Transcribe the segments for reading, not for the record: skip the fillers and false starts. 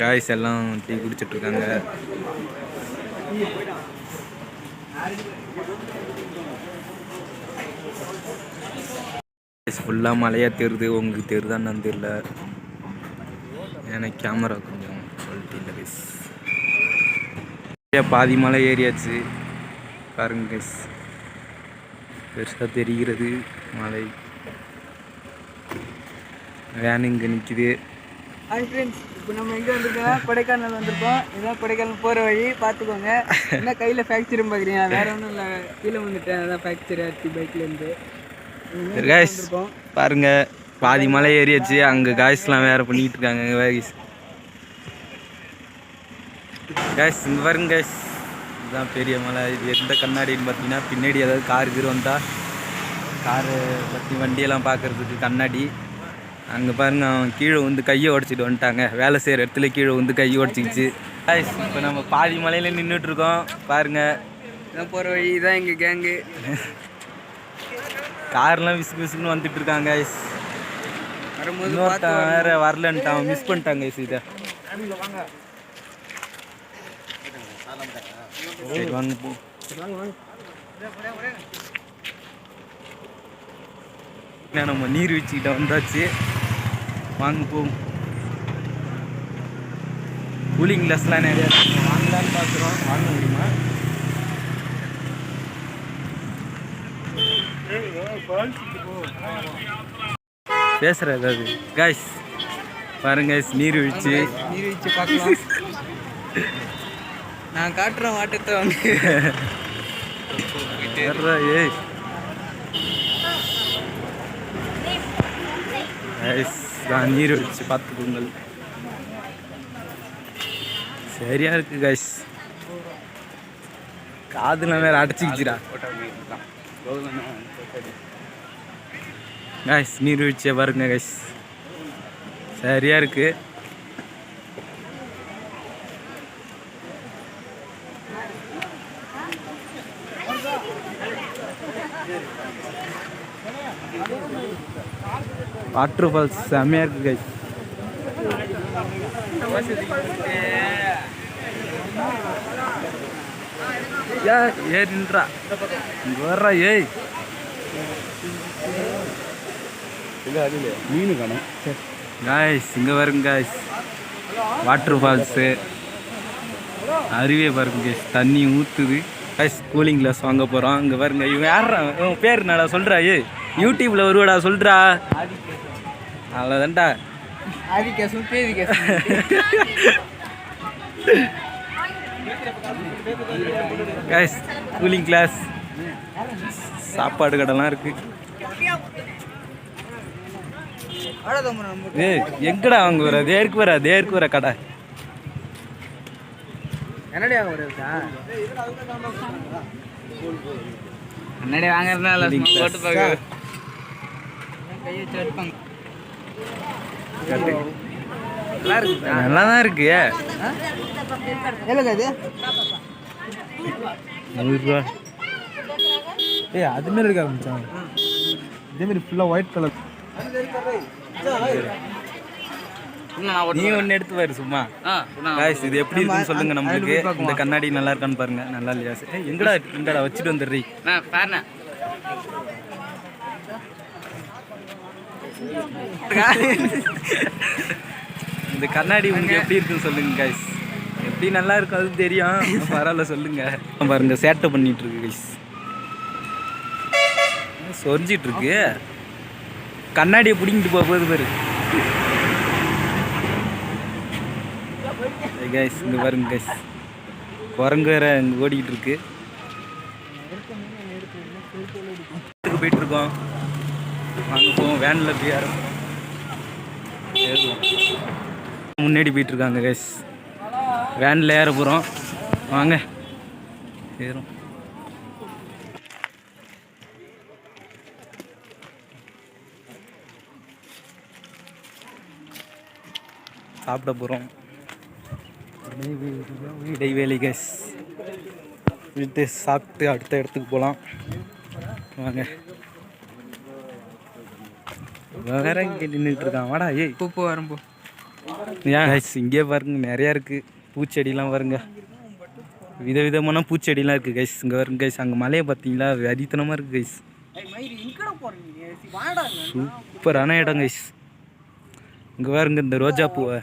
Guys எல்லாம் tea குடிச்சிட்டு இருக்காங்க. ஃபுல்லாக மழையாக தெரியுது. உங்களுக்கு தெரியுதான்னு தெரியல, எனக்கு கேமரா கொஞ்சம் குவாலிட்டி இல்லை கைஸ். பாதி மலை ஏறியாச்சு பாருங்க கைஸ், பெருசாக தெரிகிறது மலை. வேன் இங்கே நிற்கிது. ஹாய் ஃப்ரெண்ட்ஸ், இப்போ நம்ம எங்கே வந்திருக்கோம்? கொடைக்கானல் வந்திருக்கோம். இதான் கொடைக்கானல் போகிற வழி, பார்த்துக்கோங்க. என்ன கையில் ஃப்ராக்சரும் பார்க்குறீங்க? வேறு ஒன்றும் இல்லை, கீழே வந்துட்டேன், அதான் ஃப்ராக்சர் ஆச்சு பைக்லேருந்து. பாருங்க, பாதி மலை ஏறியாச்சு. அங்கே காய்ஸ்லாம் வேறு பண்ணிக்கிட்டு இருக்காங்க. கேஸ் இங்கே பாருங்க கேஸ், இதுதான் பெரிய மலை. இது எந்த கண்ணாடின்னு பார்த்தீங்கன்னா, பின்னாடி ஏதாவது கார் கீர் வந்தால் காரு பற்றி வண்டியெல்லாம் பார்க்குறதுக்கு கண்ணாடி. அங்கே பாருங்க, அவன் கீழே வந்து கையை உடச்சிட்டு வந்துட்டாங்க. வேலை செய்கிற இடத்துல கீழே வந்து கையை உடச்சிக்கிச்சு. கேஸ் இப்போ நம்ம பாதி மலையில் நின்றுட்டுருக்கோம் பாருங்க. இதான் போகிற வழி, இதான் எங்கள் கேங்கு. கார்லாம் விசுக்கு விசுக்குன்னு வந்துட்டு இருக்காங்க கைஸ். வரும்போது இன்னொருத்தன் வேறு வரலன்ட்டான், மிஸ் பண்ணிட்டாங்க கைஸ். இதை சரி வாங்க போ. நம்ம நீர் வீழ்ச்சிக்கிட்ட வந்தாச்சு, வாங்க போகும். கூலிங் கிளாஸ்லாம் நிறையா வாங்கலான்னு பார்க்குறோம், வாங்க முடியுமா? பேசுகிற ஏதாவது காய்ஸ் பாருங்க, நீர்வீழ்ச்சி பார்க்கலாம். நான் காட்டுறேன் வாட்டத்தை வந்து. ஏய் காய்ஸ், நான் நீர்வீழ்ச்சி பார்த்துக்கோங்க. சரியா இருக்கு காய்ஸ், காதுலாம் வேற அடைச்சிக்கிச்சுடா காய்ஸ். நீர்வீழ்ச்சியை பாருங்க காய்ஸ், சரியா இருக்கு. வாட்டர் ஃபால்ஸ் செம்மையா இருக்கு கைஸ். ஏறின்றா இங்க வர்றா. ஏய் மீனு காணும் காய்ஸ். இங்க வருங்க காய்ஸ், வாட்டர் ஃபால்ஸு அருவியை பாருங்க கைஸ், தண்ணி ஊற்றுது கைஸ். கூலிங் கிளாஸ் வாங்க போகிறோம். இங்கே பாருங்க, இவன் யாரா? இவன் பேர் என்னடா சொல்கிறா? ஏ யூடியூப்பில் வருவாடா சொல்கிறா. அவ்வளோதான்டா. கைஸ் கூலிங் கிளாஸ், சாப்பாடு கடைலாம் இருக்கு. ஏய் எங்கடா அவங்க வர? தேருக்கு வர, தேருக்கு வர கடை என்னடி வாங்குறதுனால போட்டு பார்க்க நல்லா தான் இருக்கு. ₹100. ஏய் அது மாரி இருக்க ஆரம்பிச்சான். இதே மாதிரி ஃபுல்லாக ஒயிட் கலர். நீ ஒன்று எடுத்து பாரு சும்மா. காய்ஸ் இது எப்படி இருக்குன்னு சொல்லுங்க நம்மளுக்கு. இந்த கண்ணாடி நல்லா இருக்கான்னு பாருங்க. நல்லா இல்லையா? எங்கடா எங்கடா வச்சுட்டு வந்துடுறீ. இந்த கண்ணாடி உங்களுக்கு எப்படி இருக்குன்னு சொல்லுங்க காய்ஸ். எப்படி நல்லா இருக்கும் அது தெரியும், பரவாயில்ல சொல்லுங்க. பாருங்க சேட்டை பண்ணிட்டு இருக்கு கைஸ், சொரிஞ்சிட்டு இருக்கு. கண்ணாடியை பிடிங்கிட்டு போகுது பாரு கைஸ். இங்கே பாருங்க கைஸ், குரங்கு வேற இங்கே ஓடிக்கிட்டு இருக்கு. போயிட்டு இருக்கோம், வாங்க போவோம். வேனில் போய் யாரும் முன்னாடி போயிட்டு இருக்காங்க கைஸ். வேனில் ஏற போகிறோம், வாங்க ஏறும். சாப்பிட போகிறோம். இடைவேளை கைஸ், வீட்டு சாப்பிட்டு அடுத்த இடத்துக்கு போகலாம் வாங்க. வேற இங்கே நின்றுட்டு இருக்கான். வாடா ஏய் போ வரம்போ. ஏன் guys, இங்கே பாருங்க நிறையா இருக்குது பூச்செடிலாம் பாருங்க, விதவிதமான பூச்செடிலாம் இருக்குது கைஸ். இங்கே வருங்க கைஸ், அங்கே மலையை பார்த்தீங்களா அடித்தனமாக இருக்குது கைஸ். சூப்பரான இடம் கைஸ். இங்கே பாருங்க இந்த ரோஜா பூவை,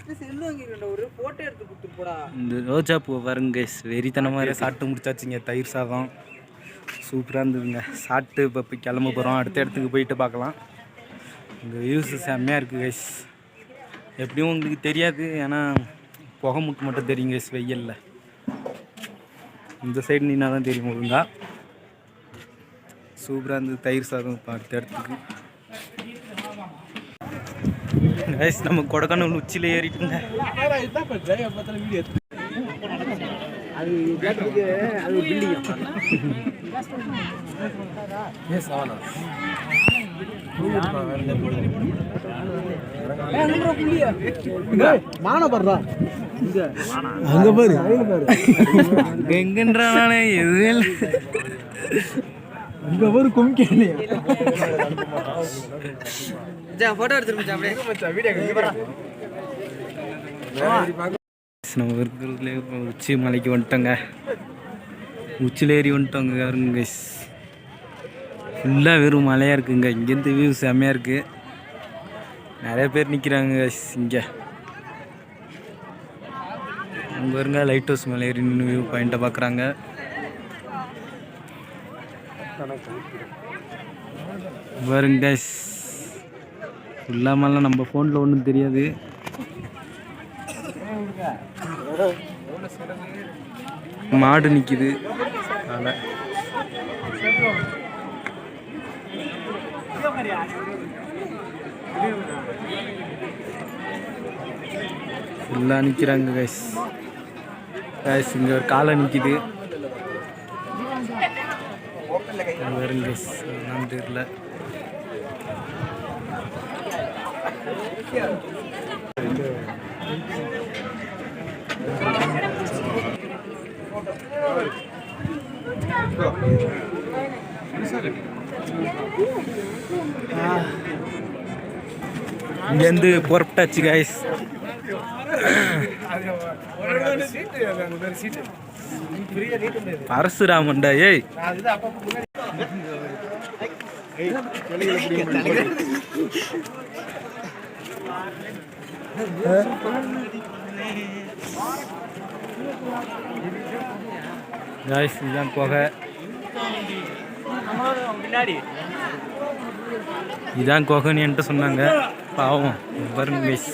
இந்த ரோஜா பூவை பாருங்க கைஸ், வெறித்தனமாக சாப்பிட்டு முடிச்சாச்சுங்க. தயிர் சாதம் சூப்பராக இருந்ததுங்க. சாப்பிட்டு இப்போ போய் கிளம்ப போகிறோம், அடுத்த இடத்துக்கு போயிட்டு பார்க்கலாம். இங்கே வியூஸ் செம்மையாக இருக்குது கைஸ். எப்படியும் உங்களுக்கு தெரியாது, ஏன்னா புகை முட்டு மட்டும் தெரியும் கைஸ் வெயிலில். இந்த சைடு நின்னா தான் தெரியும் ஒழுங்கா. சூப்பராக இருந்தது தயிர் சாதம். இப்போ அடுத்த இடத்துக்கு கைஸ் நம்ம கொடைக்கானல் உச்சியில் ஏறிட்டுங்க. எங்கன்றானே எதுவே இல்லை. அங்க ஒரு கும்கேனே போட்டோ எடுத்துருந்துச்சு நம்ம இருக்கிறதுல உச்சி மலைக்கு வந்துட்டோங்க. உச்சியில் ஏறி வந்துட்டோங்க. பாருங்க கைஸ், ஃபுல்லாக வெறும் மலையாக இருக்குங்க. இங்கேருந்து வியூ செம்மையாக இருக்குது. நிறைய பேர் நிற்கிறாங்க கைஸ் இங்கே. அங்கே வருங்க லைட் ஹவுஸ் மேலே ஏறி நின்று வியூ பாயிண்ட்டை பார்க்குறாங்க. பாருங்க கைஸ், ஃபுல்லாக மலை நம்ம ஃபோனில் ஒன்றும் தெரியாது. மாடு நிற்கிது அதனால் ஃபுல்லாக நிற்கிறாங்க கைஸ். கைஸ் இங்கே ஒரு காலை நிற்கிது. வருங்க கைஸ், என்னன்னு தெரியல. இங்கேருந்து புறப்பட்டாச்சு கைஸ். பரசுராமண்டா ஏய் கைஸ், இதுதான் புகை. இதான் குகைன்னு என்கிட்ட சொன்னாங்க. பாவம் பாருங்க கைஸ்,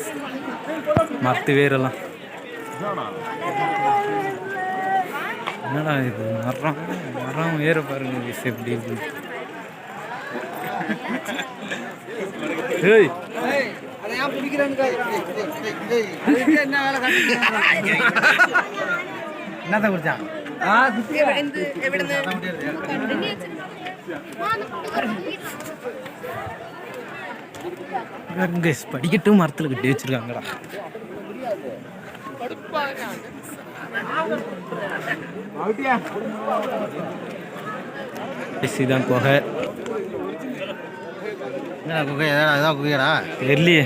மற்ற வேரெல்லாம் என்னடா இது, மரம் மரம் வேற பாருங்க கைஸ் எப்படி இருக்கு. ஏய் என்னதான் குடிச்சான்? படிக்கட்டும் மரத்தில் கட்டி வச்சிருக்காங்கடா. இதுதான் குகை. என்ன குகை? அதான் குகைடா தெரியலையே.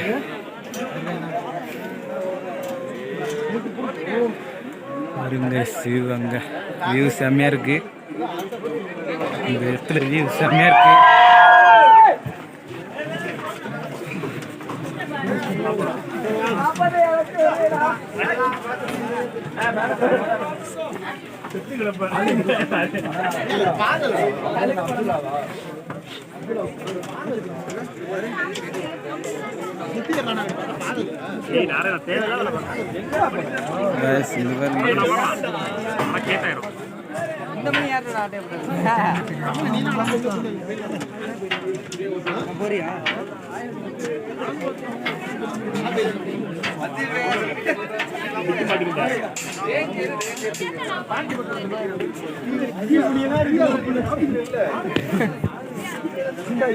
பாருங்க வியூ, அங்கே வியூ செம்மையாக இருக்கு. இந்த இடத்துல வியூ செம்மையாக இருக்கு.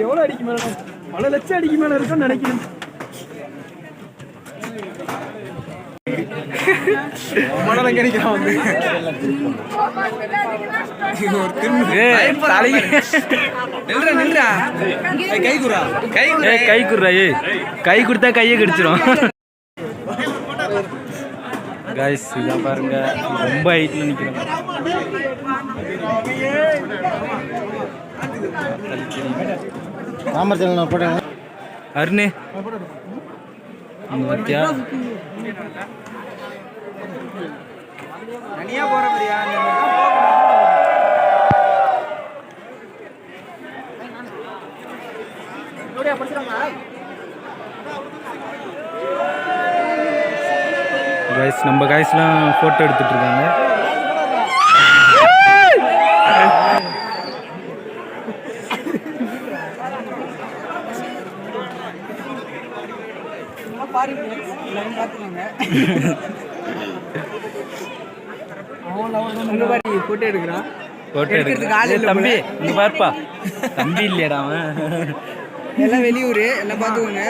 எவ்வளவு அடிக்கு மேல, பல லட்சம் அடிக்கு மேல இருக்கும்னு நினைக்கிறேன். மணலம் கிடைக்கிறான் வந்து கை குடுறா, கை கொடுத்தா கையை கடிச்சிடும். கைஸ் இதான் பாருங்க ரொம்ப ஹைட்டில் நிற்கிறாங்க. அருணே பார்த்தியா தனியா போற மாதிரியா கைஸ் நம்ம கைஸ்லாம் ஃபோட்டோ எடுத்துட்டு இருக்காங்க. போட்டோ எடுக்கிறான். ஃபோட்டோ எடுக்கிறது தம்பி இங்கே பார்ப்பா தம்பி இல்லையாடா அவன். எல்லாம் வெளியூர் எல்லாம் பார்த்துக்கோங்க.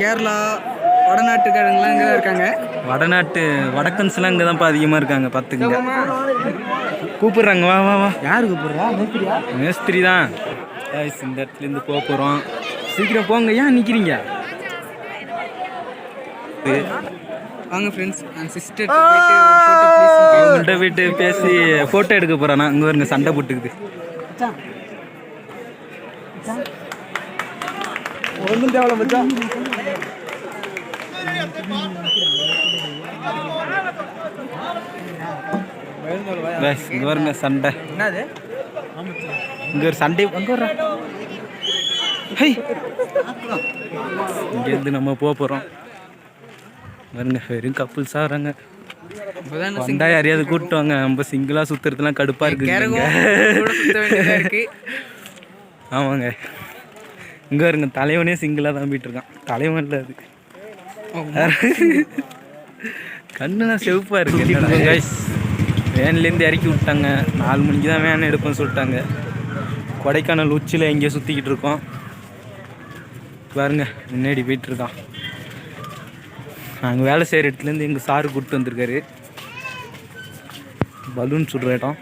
கேரளா வடநாட்டுக்காரங்களாம் இங்கே தான் இருக்காங்க. வடக்கன்ஸ்லாம் இங்கே தான்ப்பா அதிகமாக இருக்காங்க பார்த்துக்குங்க. கூப்பிட்றாங்க வா வா வா. யார் கூப்பிடுறா? மேஸ்திரி தான். இந்த இடத்துலேருந்து போக போகிறோம். சீக்கிரம் போங்க, ஏன் நிற்கிறீங்க? வாங்க ஃப்ரெண்ட்ஸ், நான் சிஸ்டர் அவங்கள்ட்ட போயிட்டு பேசி ஃபோட்டோ எடுக்க போகிறேண்ணா. இங்கே வருங்க சண்டை போட்டுக்குது. ஒன்றும் தேவையில்ல மச்சான். இங்கே வருங்க சண்டை. என்னது இங்கே ஒரு சண்டை அங்கே வர்றா. இங்கேருந்து நம்ம போக போகிறோம். வருங்க வெறும் கப்புள்ஸாக வராங்க. வந்தா யாரையாவது கூப்பிட்டு வாங்க. நம்ம சிங்கிளாக சுற்றுறதுலாம் கடுப்பாக இருக்குங்க. ஆமாங்க. இங்கே வருங்க தலைவனே சிங்கிளாக தான் போயிட்டு இருக்கான். தலைவன் இல்லை அது, கண்ணுலாம் செவப்பாக இருக்கு. கைஸ் வேன்லேருந்து இறக்கி விட்டாங்க. 4 மணிக்கு தான் வேன் எடுப்போம்னு சொல்லிட்டாங்க. கொடைக்கானல் உச்சியில் எங்கேயோ சுற்றிக்கிட்டு இருக்கோம். பாருங்க முன்னாடி போயிட்டுருக்கான். நாங்கள் வேலை செய்கிற இடத்துலேருந்து எங்கள் சாரு கூப்பிட்டு வந்திருக்காரு. பலூன் சுடுற இடம்.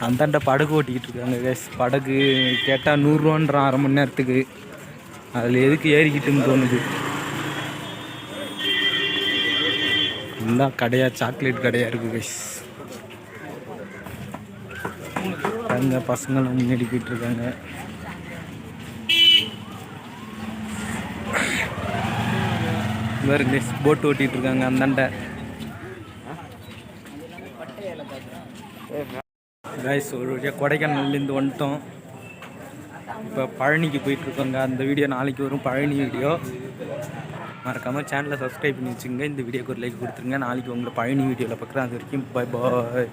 அந்தாண்ட படகு ஓட்டிக்கிட்டு இருக்காங்க கேஸ். படகு கேட்டால் 100 ரூபான்றான் 1/2 மணி நேரத்துக்கு. அதில் எதுக்கு ஏறிக்கிட்டுன்னு தோணுது. ஃபுல்லாக கடையாக சாக்லேட் கடையாக இருக்குது கேஸ். அங்கே பசங்களாம் முன்னாடி போயிட்டுருக்காங்க. வேறு போட்டு ஓட்டிகிட்டு இருக்காங்க அந்தாண்ட. கைஸ் ஒரு வழியாக கொடைக்கானல்லேருந்து வந்துட்டோம். இப்போ பழனிக்கு போயிட்டுருக்கோங்க. அந்த வீடியோ நாளைக்கு வரும், பழனி வீடியோ. மறக்காமல் சேனலை சப்ஸ்கிரைப் பண்ணி வச்சுங்க. இந்த வீடியோக்கு ஒரு லைக் கொடுத்துருங்க. நாளைக்கு உங்களை பழனி வீடியோவில் பார்க்குறேன். அது வரைக்கும் பை பாய்.